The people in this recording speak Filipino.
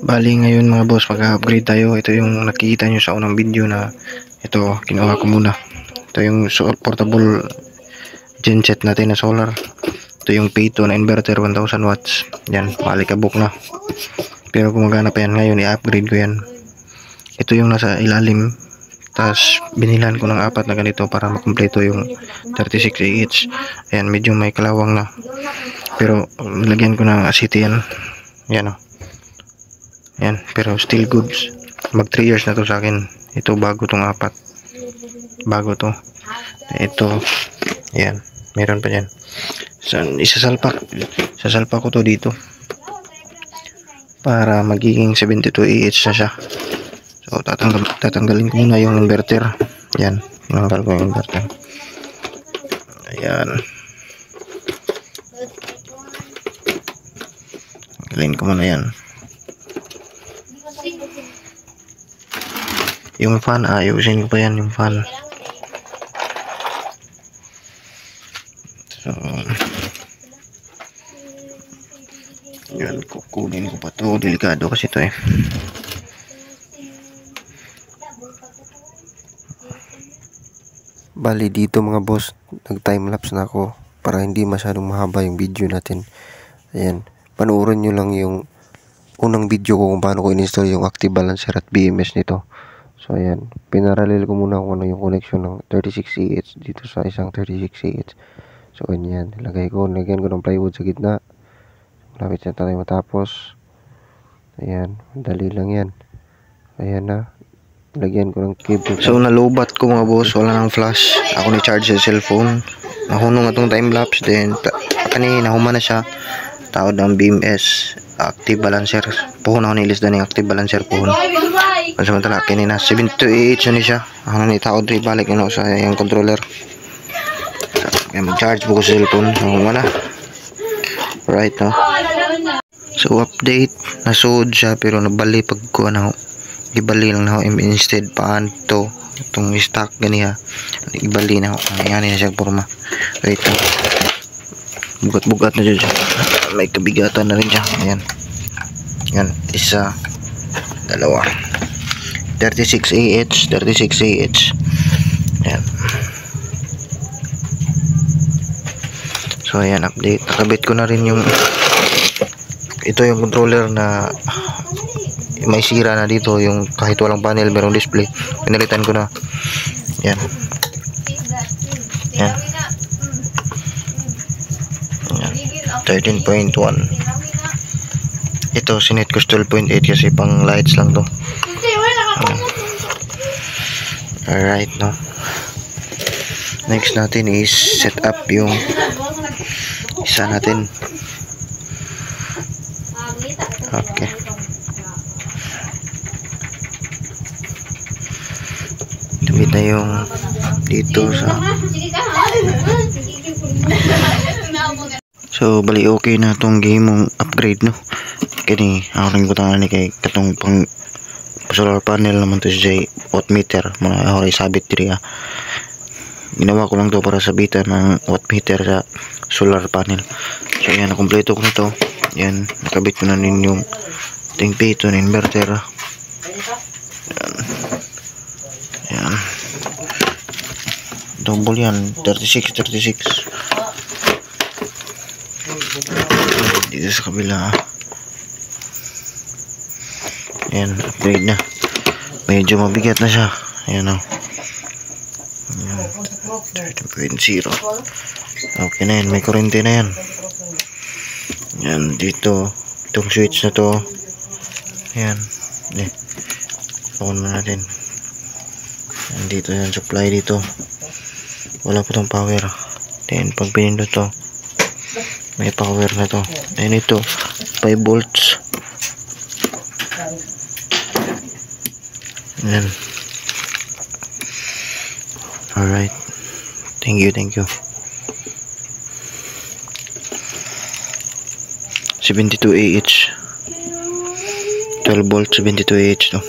Bali ngayon mga boss, mag-upgrade tayo. Ito yung nakikita nyo sa unang video na ito, kinuha ko muna. Ito yung portable genset natin na solar. Ito yung P2 na inverter 1000 watts. Yan, malikabok na. Pero gumagana pa yan ngayon, i-upgrade ko yan. Ito yung nasa ilalim. Tapos binilan ko ng 4 na ganito para makumpleto yung 36AH. Ayan, medyo may kalawang na. Pero lagyan ko ng asiti yan. Yan o. Yan, pero still goods. Mag 3 years na to sa akin. Ito bago tong 4. Bago to. Ito. Yan, meron pa yan. Isasalpak ko to dito. Para magiging 72AH na siya. So tatanggalin ko muna yung inverter. Yan, tinanggal ko yung inverter. Ayan. Tanggalin ko muna yan. Yung fan, ayusin ko pa yan yung fan. So yan, kukunin ko pa to. Delikado kasi to eh. Bali dito mga boss, nag timelapse na ako para hindi masyadong mahaba yung video natin. Ayan, panoorin nyo lang yung unang video ko kung paano ko in-install yung active balancer at BMS nito. So ayan, pinaralel ko muna kung ano yung connection ng 36AH dito sa isang 36AH. So ganyan, lagyan ko ng plywood sa gitna. Malapit na tayo matapos. Ayan, dali lang yan. Ayan na, lagyan ko ng cable. So nalubat ko mga boss, wala nang flash. Ako ni charge sa cellphone. Nahunong atong time-lapse din. Kanina human na siya. Tawad ng BMS active balancer. Puhon ako nilis na ng active balancer puhon. Samantala kanina 72AH na siya. Ano ni tawad rin balik sa yung controller. Kaya mag-charge po ko sa cellphone. So wala. Right no. So update, nasuod siya pero nabali pag ko ano. Ibali lang na ako instead paan to itong stock ganiha. Ibali na ako. Ayan na siya forma. Wait no. Bugat-bugat na siya. May kabigatan na rin siya. Ayan. Yan, isa, dalawa. 36AH. Ayan. So ayan, update. Nakabit ko na rin yung ito yung controller na may sira na dito, yung kahit walang panel merong display. Pinalitan ko na. Yan. Yan. 13.1. Ito sinet ko 12.8 kasi pang lights lang to. Alright no. Next natin is set up yung isa natin. Okay. Tumit na yung dito sa so bali okay na tong game mong upgrade no. Kini ako rin butangan ni kay katong pang solar panel naman to siya watt meter mga oray sabit diri ginawa ko lang to para sabitan ng watt meter sa solar panel. So yan, nakompleto ko na to. Yan, nakabit ko na rin yung ting P2 na inverter. Yan. Double yan, 36 dito sa kabila. Ayan, upgrade na. Medyo mabigat na siya. Ayan o. 13.0. Okay na yan, may kurente na yan. Ayan, dito itong switch na to. Ayan. On na natin. Ayan, dito yan, supply dito. Wala po itong power. Then pag pinindot to, may power na to. Ayan, ito 5 volts. Ayan. Alright. Thank you. 72AH 12 volts 72AH to.